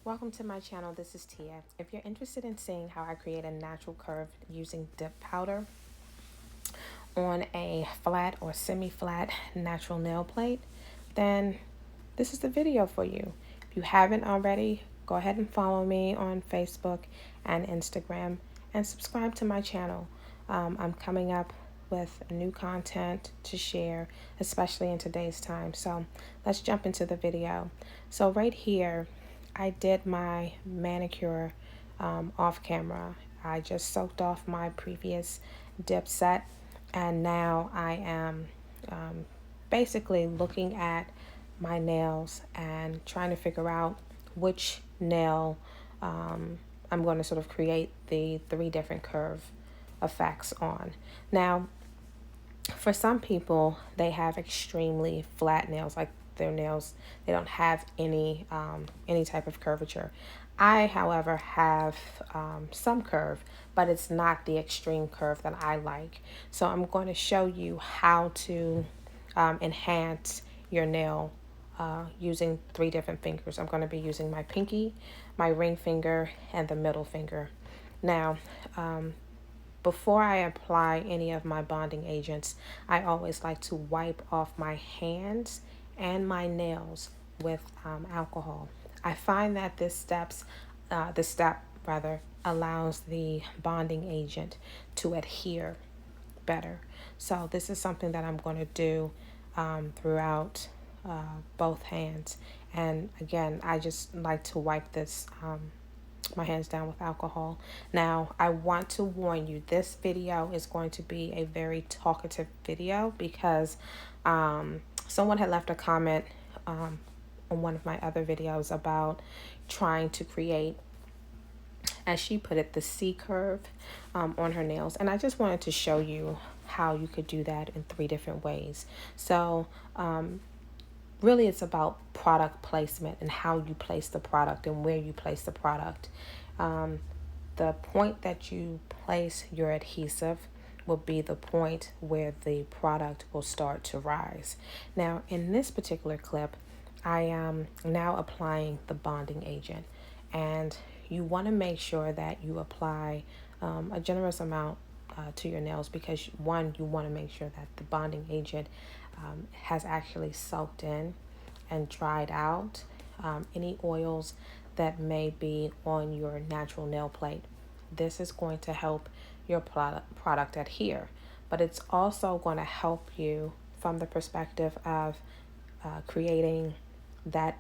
Welcome to my channel. This is Tia. If you're interested in seeing how I create a natural curve using dip powder on a flat or semi-flat natural nail plate, then this is the video for you. If you haven't already, go ahead and follow me on Facebook and Instagram and subscribe to my channel. I'm coming up with new content to share, especially in today's time. So let's jump into the video. So right here, I did my manicure off camera. I just soaked off my previous dip set, and now I am basically looking at my nails and trying to figure out which nail I'm going to sort of create the 3 different curve effects on. Now, for some people, they have extremely flat nails, like their nails, they don't have any type of curvature. I, however, have some curve, but it's not the extreme curve that I like. So I'm going to show you how to enhance your nail using 3 different fingers. I'm going to be using my pinky, my ring finger, and the middle finger. Now, before I apply any of my bonding agents, I always like to wipe off my hands and my nails with alcohol. I find that this step rather allows the bonding agent to adhere better. So this is something that I'm going to do throughout both hands. And again, I just like to wipe this my hands down with alcohol. Now, I want to warn you, this video is going to be a very talkative video because someone had left a comment on one of my other videos about trying to create, as she put it, the C curve on her nails. And I just wanted to show you how you could do that in 3 different ways. So really, it's about product placement and how you place the product and where you place the product. The point that you place your adhesive will be the point where the product will start to rise. Now, in this particular clip, I am now applying the bonding agent, and you want to make sure that you apply a generous amount to your nails, because one, you want to make sure that the bonding agent has actually soaked in and dried out any oils that may be on your natural nail plate. This is going to help your product adhere, but it's also going to help you from the perspective of creating that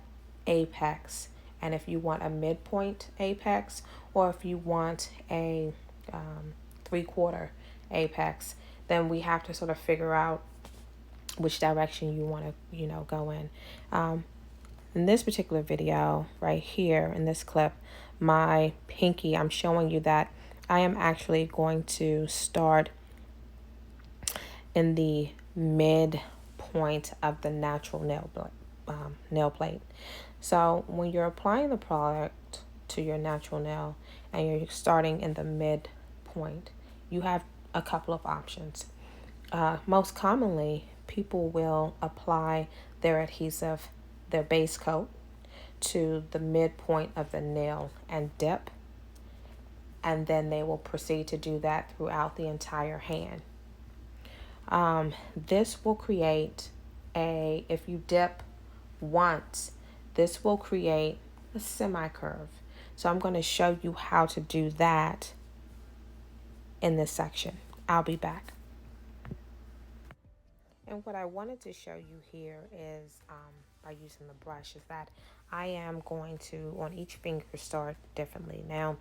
apex. And if you want a midpoint apex, or if you want a 3/4 apex, then we have to sort of figure out which direction you want to, go in. In this particular video right here, in this clip, my pinky, I'm showing you that I am actually going to start in the midpoint of the natural nail plate. So when you're applying the product to your natural nail and you're starting in the midpoint, you have a couple of options. Most commonly, people will apply their adhesive, their base coat, to the midpoint of the nail and dip, and then they will proceed to do that throughout the entire hand. This will create if you dip once, this will create a semi-curve. So I'm going to show you how to do that in this section. I'll be back. And what I wanted to show you here is, by using the brush, is that I am going to, on each finger, start differently. Now,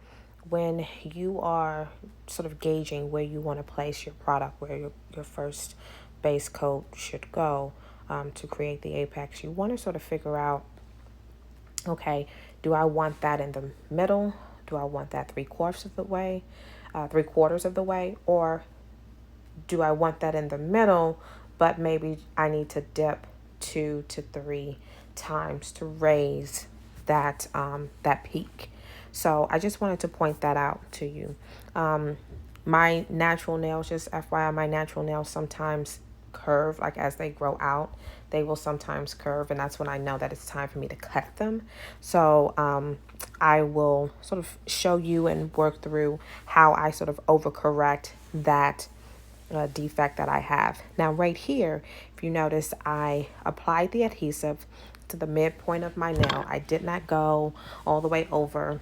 when you are sort of gauging where you want to place your product, where your first base coat should go to create the apex, you want to sort of figure out, okay, do I want that in the middle? Do I want that 3/4 of the way, 3/4 of the way, or do I want that in the middle, but maybe I need to dip 2 to 3 times to raise that that peak? So I just wanted to point that out to you. My natural nails, just FYI, my natural nails sometimes curve, like as they grow out, they will sometimes curve, and that's when I know that it's time for me to cut them. So I will sort of show you and work through how I sort of overcorrect that defect that I have. Now right here, if you notice, I applied the adhesive to the midpoint of my nail. I did not go all the way over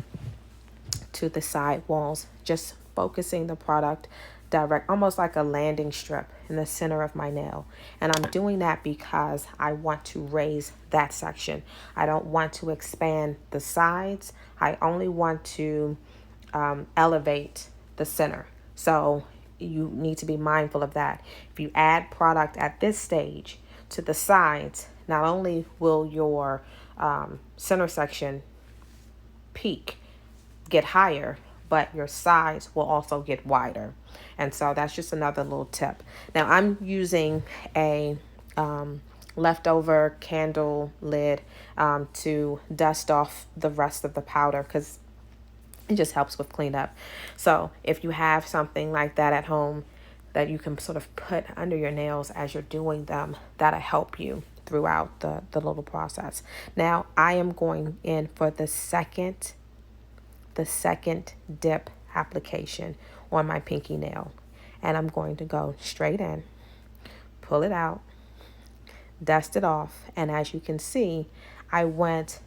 to the side walls, just focusing the product direct, almost like a landing strip in the center of my nail. And I'm doing that because I want to raise that section. I don't want to expand the sides. I only want to elevate the center. So you need to be mindful of that. If you add product at this stage to the sides, not only will your center section peak, get higher, but your sides will also get wider. And so that's just another little tip. Now I'm using a leftover candle lid to dust off the rest of the powder, because it just helps with cleanup. So if you have something like that at home that you can sort of put under your nails as you're doing them, that'll help you throughout the little process. Now I am going in for the second dip application on my pinky nail, and I'm going to go straight in, pull it out, dust it off, and as you can see, I went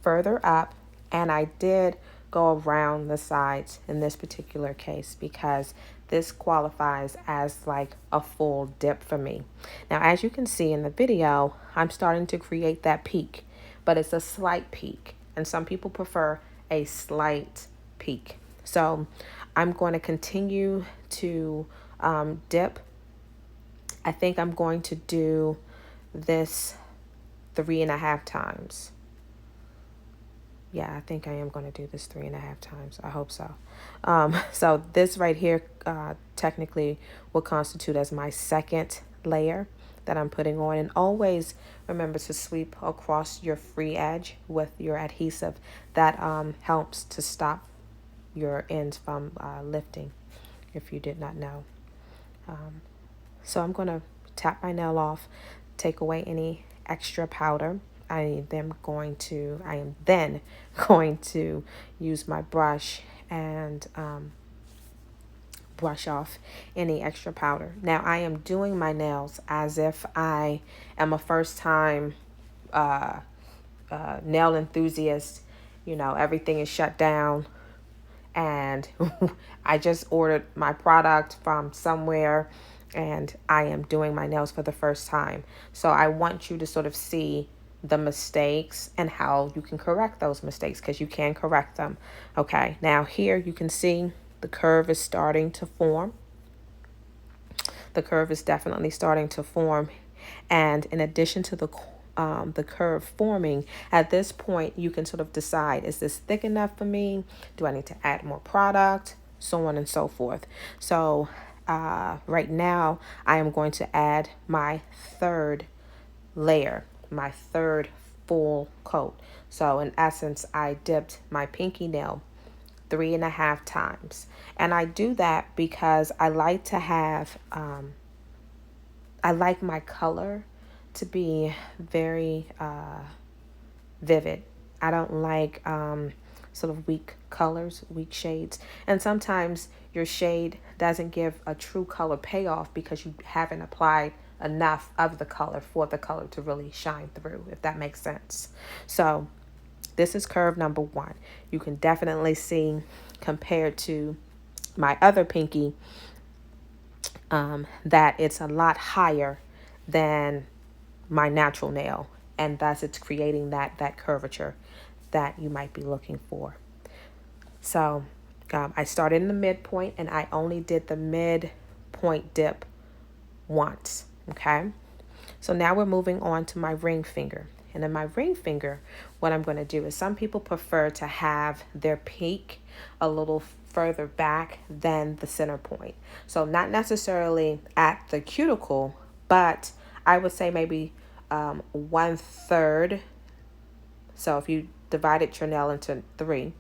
further up, and I did go around the sides in this particular case because this qualifies as like a full dip for me. Now as you can see in the video, I'm starting to create that peak, but it's a slight peak, and some people prefer a slight peak. So I'm going to continue to dip. I think I'm going to do this 3.5 times. Yeah, I think I am going to do this 3.5 times. I hope so. So this right here technically will constitute as my second layer that I'm putting on. And always remember to sweep across your free edge with your adhesive. That helps to stop your ends from lifting, if you did not know. So I'm going to tap my nail off, take away any extra powder. I am then going to use my brush and brush off any extra powder. Now I am doing my nails as if I am a first time nail enthusiast. You know, everything is shut down, and I just ordered my product from somewhere, and I am doing my nails for the first time. So I want you to sort of see the mistakes and how you can correct those mistakes, because you can correct them. Okay, now here you can see the curve is starting to form. The curve is definitely starting to form, and in addition to the curve forming, at this point you can sort of decide, is this thick enough for me? Do I need to add more product? So on and so forth. So right now I am going to add my third layer, my third full coat. So in essence, I dipped my pinky nail 3.5 times, and I do that because I like to have I like my color to be very vivid. I don't like sort of weak colors, weak shades, and sometimes your shade doesn't give a true color payoff because you haven't applied enough of the color for the color to really shine through, if that makes sense. So this is curve number 1. You can definitely see, compared to my other pinky, that it's a lot higher than my natural nail, and thus it's creating that curvature that you might be looking for. So I started in the midpoint, and I only did the midpoint dip once. Okay, so now we're moving on to my ring finger. And in my ring finger, what I'm going to do is, some people prefer to have their peak a little further back than the center point. So not necessarily at the cuticle, but I would say maybe 1/3. So if you divided your nail into 3,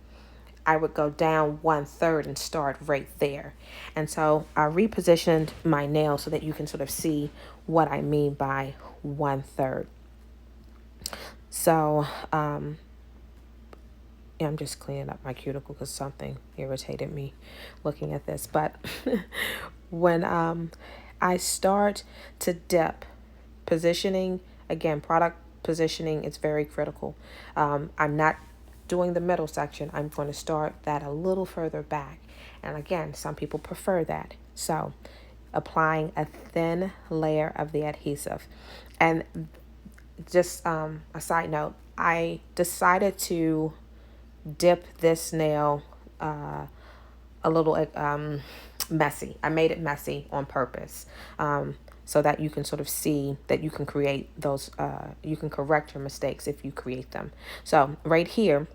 I would go down 1/3 and start right there. And so I repositioned my nail so that you can sort of see what I mean by 1/3. So yeah, I'm just cleaning up my cuticle because something irritated me looking at this. But when I start to dip, positioning, again, product positioning is very critical. I'm not doing the middle section. I'm going to start that a little further back. And again, some people prefer that. So applying a thin layer of the adhesive. And just a side note, I decided to dip this nail a little messy. I made it messy on purpose, so that you can sort of see that you can create those, you can correct your mistakes if you create them. So right here,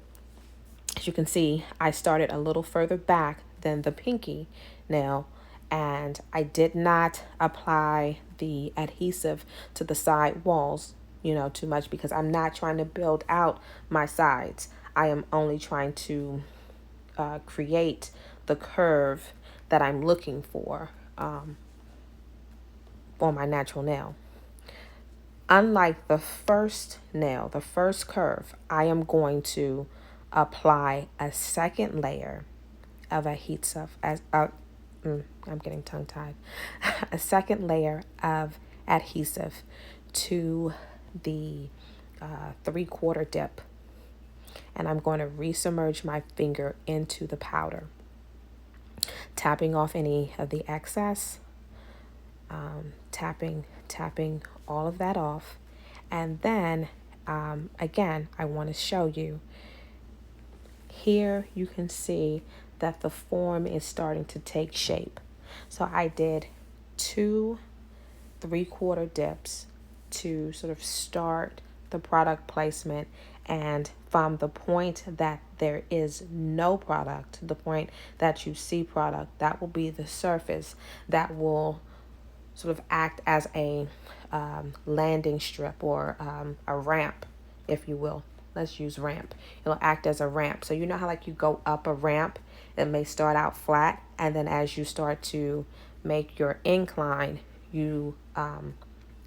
as you can see, I started a little further back than the pinky nail, and I did not apply the adhesive to the side walls, too much, because I'm not trying to build out my sides. I am only trying to create the curve that I'm looking for on my natural nail. Unlike the first nail, the first curve, I am going to apply a second layer of adhesive. I'm getting tongue-tied. A second layer of adhesive to the 3/4 dip. And I'm going to resubmerge my finger into the powder, tapping off any of the excess, tapping all of that off. And then, again, I want to show you. Here you can see that the form is starting to take shape. So I did 2 3/4 dips to sort of start the product placement, and from the point that there is no product to the point that you see product, that will be the surface that will sort of act as a landing strip, or a ramp, if you will. Let's use ramp. It'll act as a ramp. So you know how like you go up a ramp, it may start out flat, and then as you start to make your incline, you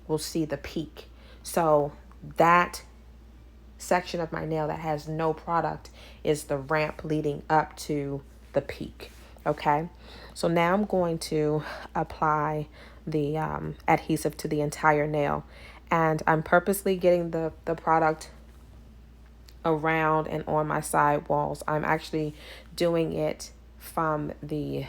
will see the peak. So that section of my nail that has no product is the ramp leading up to the peak. Okay, so now I'm going to apply the adhesive to the entire nail, and I'm purposely getting the product around and on my side walls. I'm actually doing it from the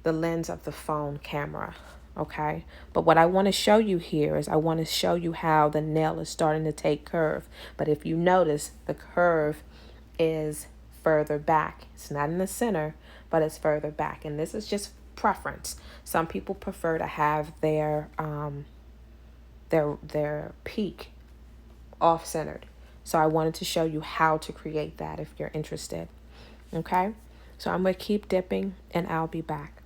lens of the phone camera. Okay, but what I want to show you here is I want to show you how the nail is starting to take curve. But if you notice, the curve is further back. It's not in the center, but it's further back, and this is just preference. Some people prefer to have their peak off-centered. So I wanted to show you how to create that if you're interested. Okay, so I'm going to keep dipping, and I'll be back.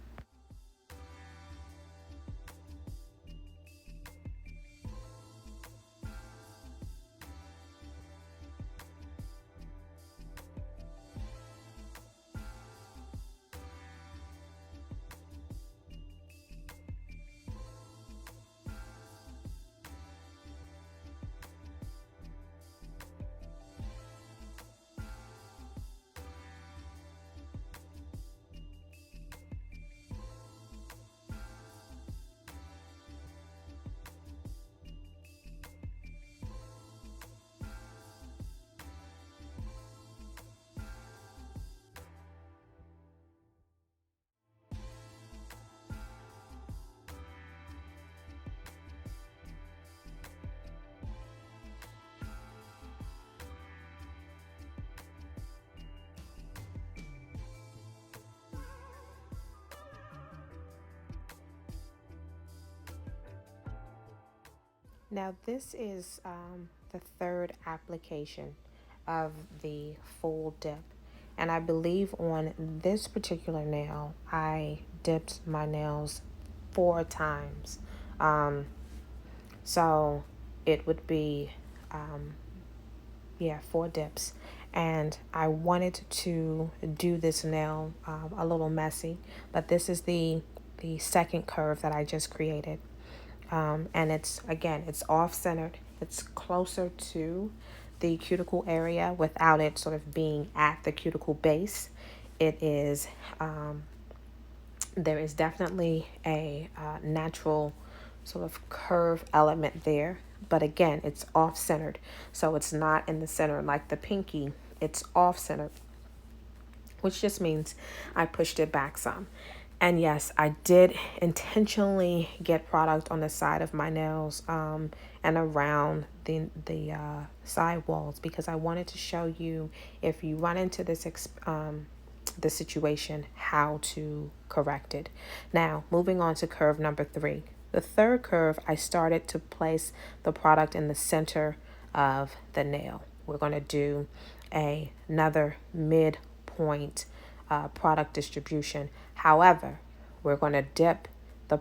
Now this is the third application of the full dip. And I believe on this particular nail, I dipped my nails 4 times. So it would be, 4 dips. and I wanted to do this nail a little messy, but this is the second curve that I just created. And it's off-centered. It's closer to the cuticle area without it sort of being at the cuticle base. It is, there is definitely a natural sort of curve element there, but again, it's off-centered. So it's not in the center like the pinky, it's off-centered, which just means I pushed it back some. And yes, I did intentionally get product on the side of my nails and around the sidewalls, because I wanted to show you, if you run into the situation, how to correct it. Now, moving on to curve number 3. The third curve, I started to place the product in the center of the nail. We're going to do another midpoint product distribution. However, we're going to dip the,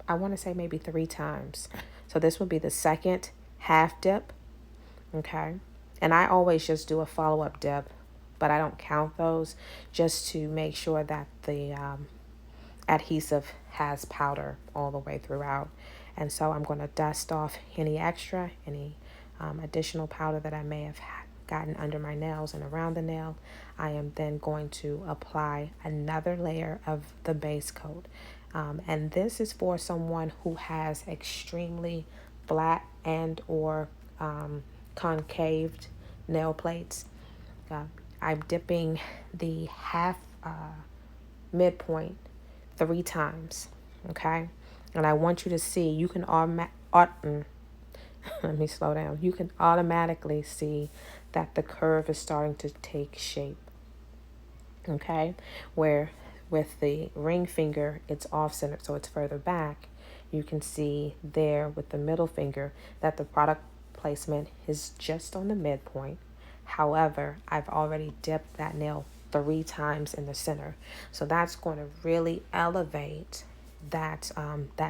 I want to say maybe 3 times. So this will be the second half dip, okay? And I always just do a follow-up dip, but I don't count those, just to make sure that the adhesive has powder all the way throughout. And so I'm going to dust off any extra, any additional powder that I may have gotten under my nails and around the nail. I am then going to apply another layer of the base coat. And this is for someone who has extremely flat and or concaved nail plates. I'm dipping the half midpoint 3 times, okay? And I want you to see, you can let me slow down. You can automatically see that the curve is starting to take shape, okay? Where with the ring finger, it's off-centered, so it's further back. You can see there with the middle finger that the product placement is just on the midpoint. However, I've already dipped that nail 3 times in the center. So that's going to really elevate that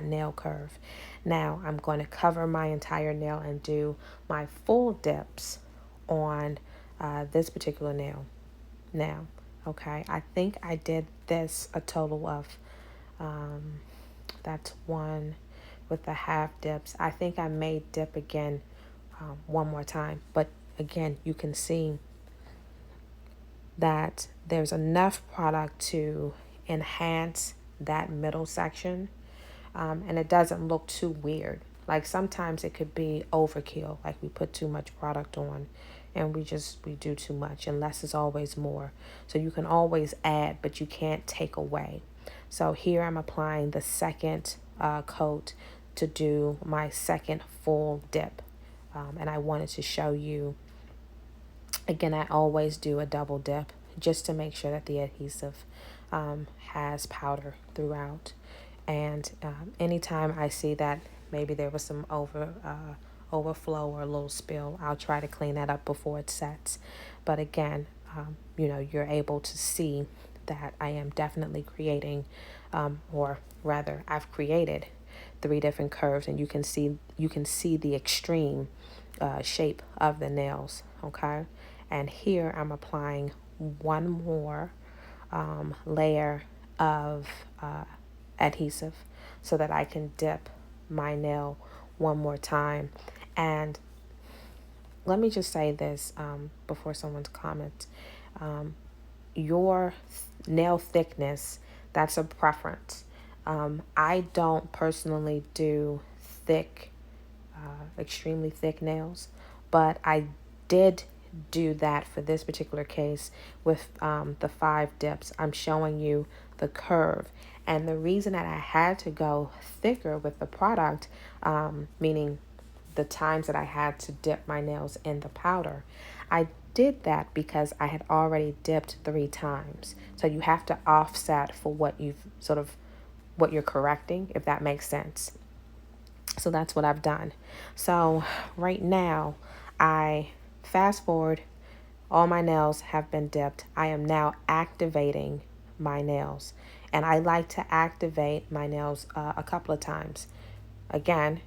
nail curve. Now I'm going to cover my entire nail and do my full dips on this particular nail. Now, okay, I think I did this a total of, that's 1 with the half dips. I think I may dip again 1 more time, but again, you can see that there's enough product to enhance that middle section, and it doesn't look too weird. Like sometimes it could be overkill, like we put too much product on and we do too much, and less is always more. So you can always add, but you can't take away. So here I'm applying the second coat to do my second full dip, and I wanted to show you. Again, I always do a double dip just to make sure that the adhesive has powder throughout. And anytime I see that maybe there was some overflow or a little spill, I'll try to clean that up before it sets. But again, you're able to see that I am definitely creating, or rather, I've created 3 different curves, and you can see the extreme shape of the nails. Okay. And here I'm applying 1 more layer of adhesive so that I can dip my nail 1 more time. And let me just say this before someone's comments. Your nail thickness, that's a preference. I don't personally do thick, extremely thick nails, but I did do that for this particular case with the 5 dips. I'm showing you the curve, and the reason that I had to go thicker with the product, meaning the times that I had to dip my nails in the powder, I did that because I had already dipped 3 times. So you have to offset for what you're correcting, if that makes sense. So that's what I've done. So right now, I fast forward, all my nails have been dipped. I am now activating my nails, and I like to activate my nails a couple of times. Again,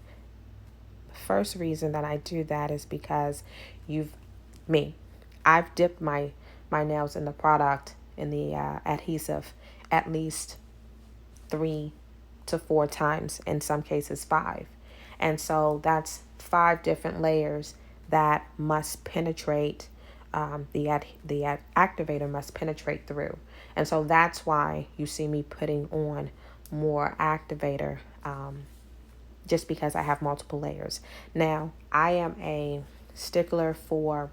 the first reason that I do that is because you've me. I've dipped my nails in the product, in the adhesive, at least 3 to 4 times, in some cases 5. And so that's 5 different layers that must penetrate, the activator must penetrate through. And so that's why you see me putting on more activator, just because I have multiple layers. Now, I am a stickler for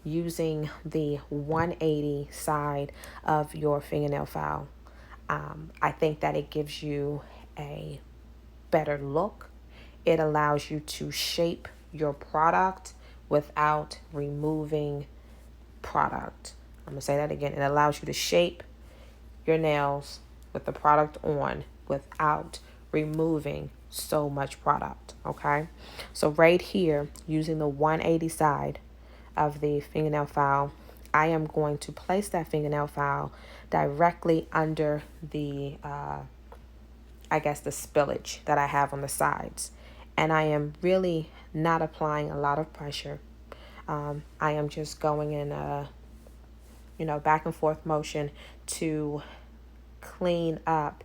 using the 180 side of your fingernail file. I think that it gives you a better look. It allows you to shape your product without removing product. I'm going to say that again. It allows you to shape your nails with the product on without removing so much product. Okay, so right here, using the 180 side of the fingernail file, I am going to place that fingernail file directly under the I guess the spillage that I have on the sides, and I am really not applying a lot of pressure. I am just going in a back and forth motion to clean up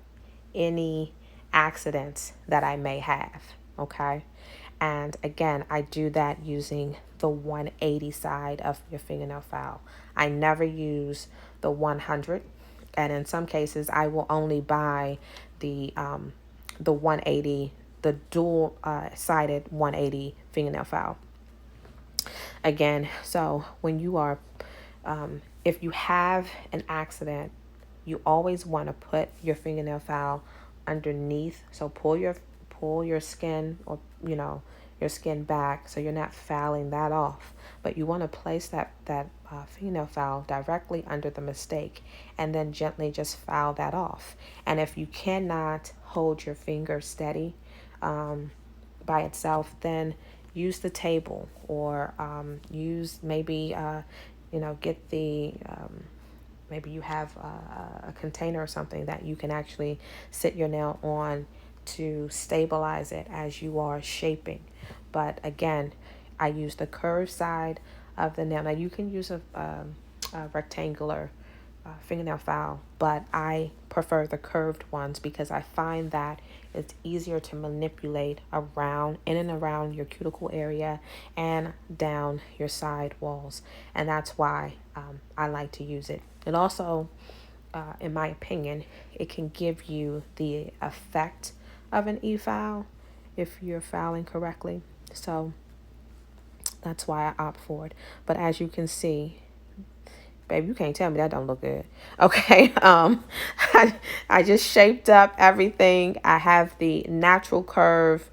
any accidents that I may have. Okay, and again, I do that using the 180 side of your fingernail file. I never use the 100, and in some cases I will only buy the 180, the dual sided 180 fingernail file. Again, so when you are if you have an accident, you always want to put your fingernail file underneath. So pull your skin, or your skin back, so you're not fouling that off. But you want to place that fingernail file directly under the mistake, and then gently just file that off. And if you cannot hold your finger steady by itself, then use the table, or use maybe get the maybe you have a container or something that you can actually sit your nail on to stabilize it as you are shaping. But again, I use the curved side of the nail. Now you can use a rectangular fingernail file, but I prefer the curved ones because I find that it's easier to manipulate around, in and around your cuticle area and down your side walls. And that's why I like to use it. It also, in my opinion, it can give you the effect of an e-file if you're filing correctly. So that's why I opt for it. But as you can see, babe, you can't tell me that don't look good. Okay, I just shaped up everything. I have the natural curve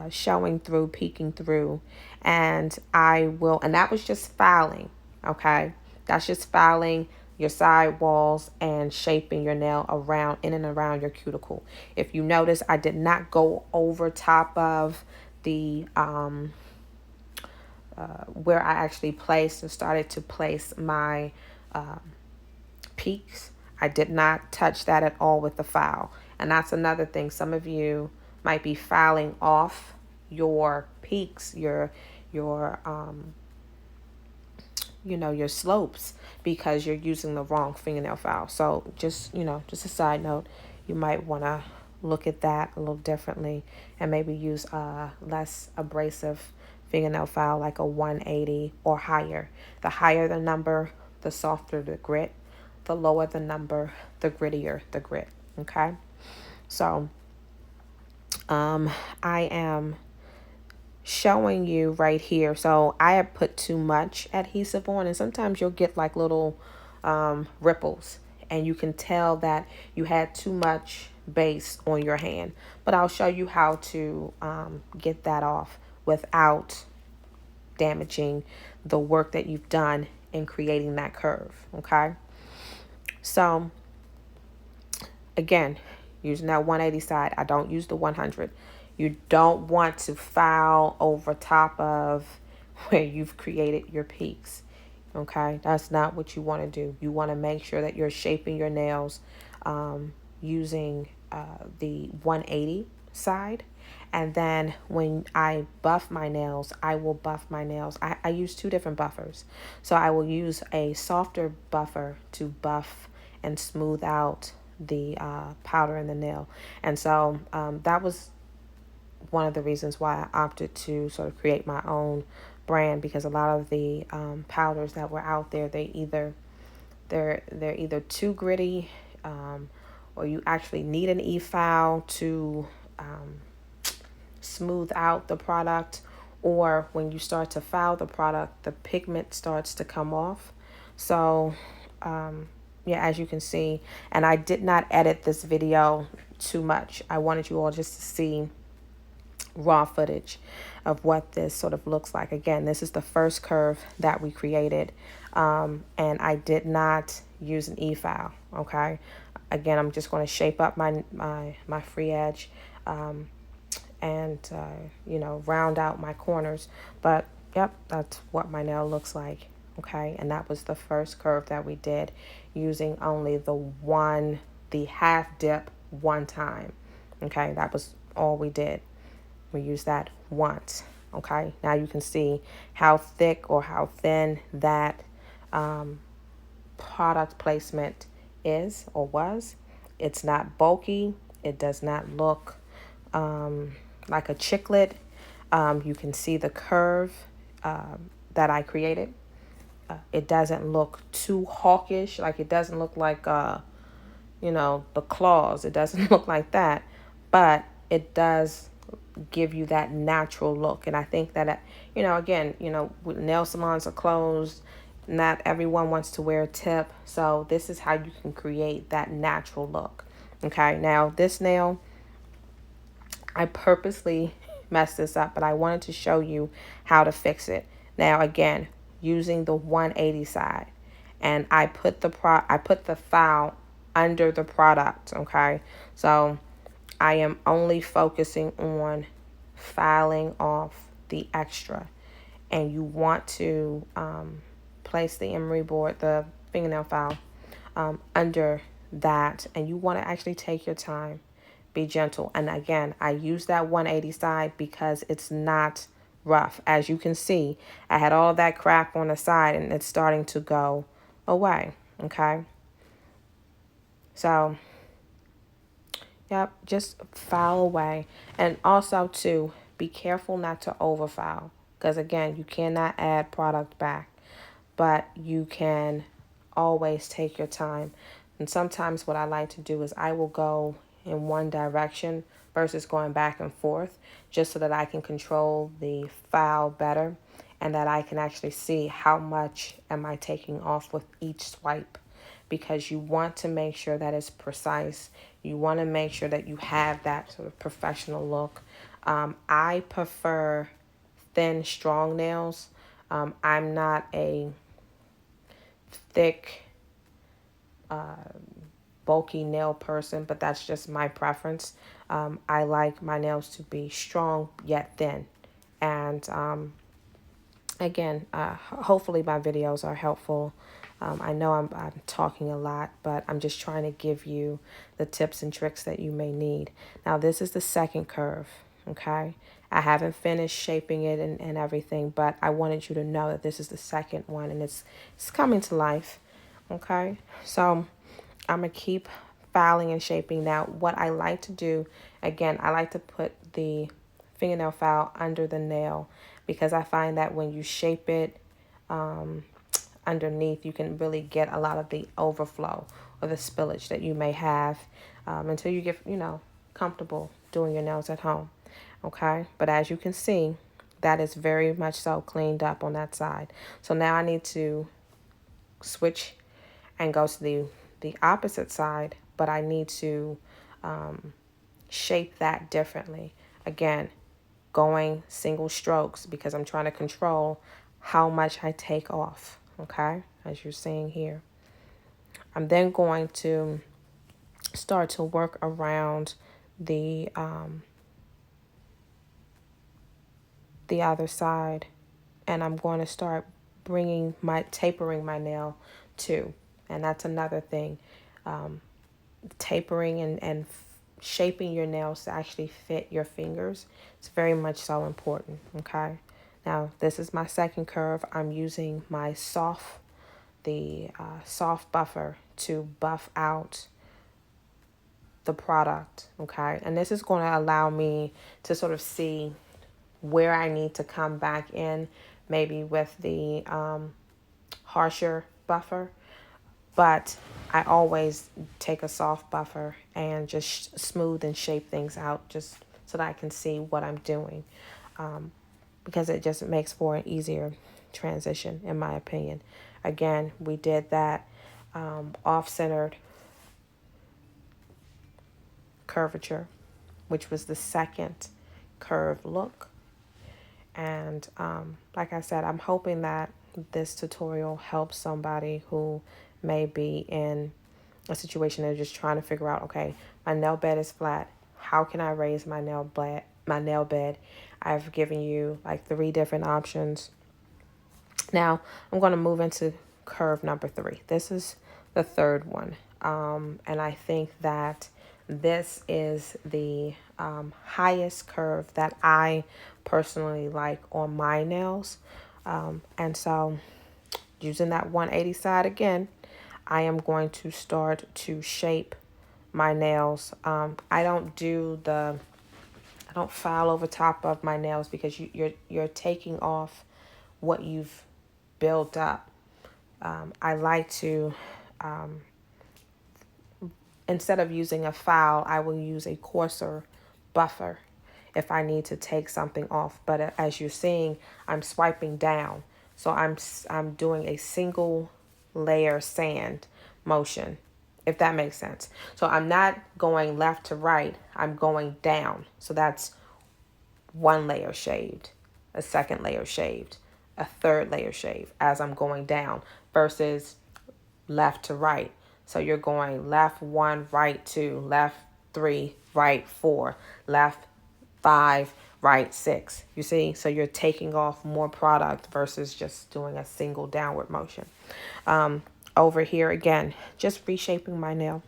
showing through, peeking through, and and that was just filing. Okay, that's just filing your side walls and shaping your nail around, in and around your cuticle. If you notice, I did not go over top of the where I actually placed and started to place my peaks. I did not touch that at all with the file. And that's another thing. Some of you might be filing off your peaks, your your slopes, because you're using the wrong fingernail file. So just a side note, you might want to look at that a little differently and maybe use a less abrasive fingernail file, like a 180 or higher. The higher the number, the softer the grit. The lower the number, the grittier the grit. Okay, so I am showing you right here. So I have put too much adhesive on, and sometimes you'll get like little ripples, and you can tell that you had too much base on your hand. But I'll show you how to get that off without damaging the work that you've done in creating that curve. Okay, so again, using that 180 side, I don't use the 100. You don't want to file over top of where you've created your peaks. Okay, that's not what you want to do. You want to make sure that you're shaping your nails using the 180 side, And then when I buff my nails, I will buff my nails. I use two different buffers. So I will use a softer buffer to buff and smooth out the powder in the nail. And so that was one of the reasons why I opted to sort of create my own brand, because a lot of the powders that were out there, they're either too gritty, or you actually need an e-file to smooth out the product, or when you start to file the product, the pigment starts to come off. So yeah, as you can see, and I did not edit this video too much. I wanted you all just to see raw footage of what this sort of looks like. Again, this is the first curve that we created, and I did not use an e-file. Okay, again, I'm just going to shape up my free edge, and you know, round out my corners. But yep, that's what my nail looks like. Okay, and that was the first curve that we did using only the half dip one time. Okay, that was all we did. We use that once. Okay, now you can see how thick or how thin that product placement is or was. It's not bulky. It does not look like a chiclet. You can see the curve that I created. It doesn't look too hawkish. Like, it doesn't look like you know, the claws. It doesn't look like that, but it does give you that natural look. And I think that, you know, again, you know, nail salons are closed. Not everyone wants to wear a tip. So this is how you can create that natural look. Okay, now this nail, I purposely messed this up, but I wanted to show you how to fix it. Now, again, using the 180 side, and I put the file under the product. Okay, so I am only focusing on filing off the extra, and you want to place the emery board, the fingernail file, under that, and you want to actually take your time, be gentle. And again, I use that 180 side because it's not rough. As you can see, I had all that crap on the side, and it's starting to go away. Okay, so yep, just file away. And also too, be careful not to over file, because again, you cannot add product back, but you can always take your time. And sometimes what I like to do is I will go in one direction versus going back and forth, just so that I can control the file better, and that I can actually see how much am I taking off with each swipe, because you want to make sure that it's precise. You want to make sure that you have that sort of professional look. I prefer thin, strong nails. I'm not a thick, bulky nail person, but that's just my preference. I like my nails to be strong yet thin. And again, hopefully my videos are helpful. I know I'm talking a lot, but I'm just trying to give you the tips and tricks that you may need. Now, this is the second curve, okay? I haven't finished shaping it and everything, but I wanted you to know that this is the second one, and it's coming to life, okay? So I'm going to keep filing and shaping. Now, what I like to do, again, I like to put the fingernail file under the nail, because I find that when you shape it underneath, you can really get a lot of the overflow or the spillage that you may have until you get, you know, comfortable doing your nails at home. Okay, but as you can see, that is very much so cleaned up on that side. So now I need to switch and go to the opposite side, but I need to shape that differently. Again, going single strokes, because I'm trying to control how much I take off, okay, as you're seeing here. I'm then going to start to work around the other side, and I'm going to start tapering my nail too. And that's another thing, tapering and shaping your nails to actually fit your fingers is very much so important, okay? Now, this is my second curve. I'm using my soft buffer to buff out the product, okay? And this is going to allow me to sort of see where I need to come back in, maybe with the harsher buffer. But I always take a soft buffer and just smooth and shape things out just so that I can see what I'm doing, because it just makes for an easier transition, in my opinion. Again, we did that off-centered curvature, which was the second curve look. And like I said, I'm hoping that this tutorial helps somebody who may be in a situation they're just trying to figure out, okay, my nail bed is flat. How can I raise my nail bed? I've given you like 3 different options. Now I'm going to move into curve number 3. This is the third one. And I think that this is the highest curve that I personally like on my nails. And so using that 180 side again, I am going to start to shape my nails. I don't file over top of my nails because you're taking off what you've built up. I like to, instead of using a file, I will use a coarser buffer if I need to take something off. But as you're seeing, I'm swiping down. So I'm doing a single layer sand motion, if that makes sense. So I'm not going left to right, I'm going down. So that's 1 layer shaved, a second layer shaved, a third layer shaved as I'm going down versus left to right. So you're going left 1, right 2, left 3, right 4, left 5, right 6. You see? So you're taking off more product versus just doing a single downward motion. Over here again, just reshaping my nail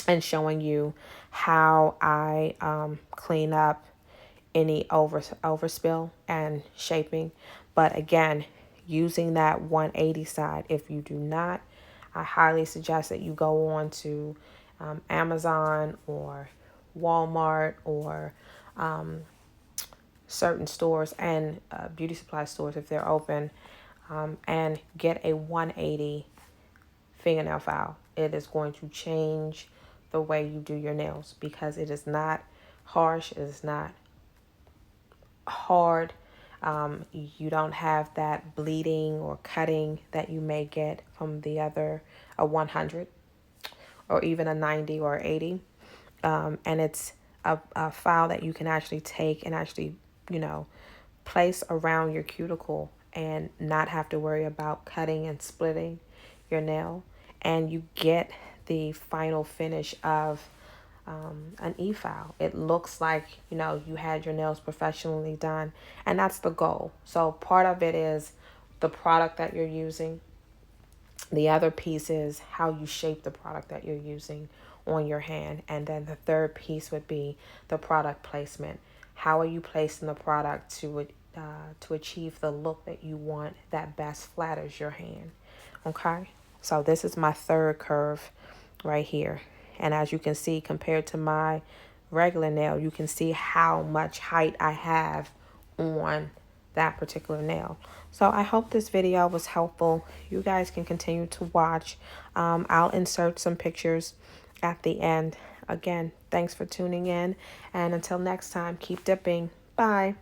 and showing you how I clean up any overspill and shaping. But again, using that 180 side. If you do not, I highly suggest that you go on to Amazon or Walmart or certain stores and beauty supply stores if they're open, and get a 180 fingernail file. It is going to change the way you do your nails because it is not harsh, it is not hard. You don't have that bleeding or cutting that you may get from the other, a 100 or even a 90 or 80. And it's a file that you can actually take and actually, place around your cuticle and not have to worry about cutting and splitting your nail. And you get the final finish of an e-file. It looks like, you had your nails professionally done, and that's the goal. So part of it is the product that you're using. The other piece is how you shape the product that you're using on your hand. And then the third piece would be the product placement. How are you placing the product to achieve the look that you want that best flatters your hand? Okay, so this is my third curve right here. And as you can see, compared to my regular nail, you can see how much height I have on that particular nail. So I hope this video was helpful. You guys can continue to watch. I'll insert some pictures at the end. Again, thanks for tuning in. And until next time, keep dipping. Bye.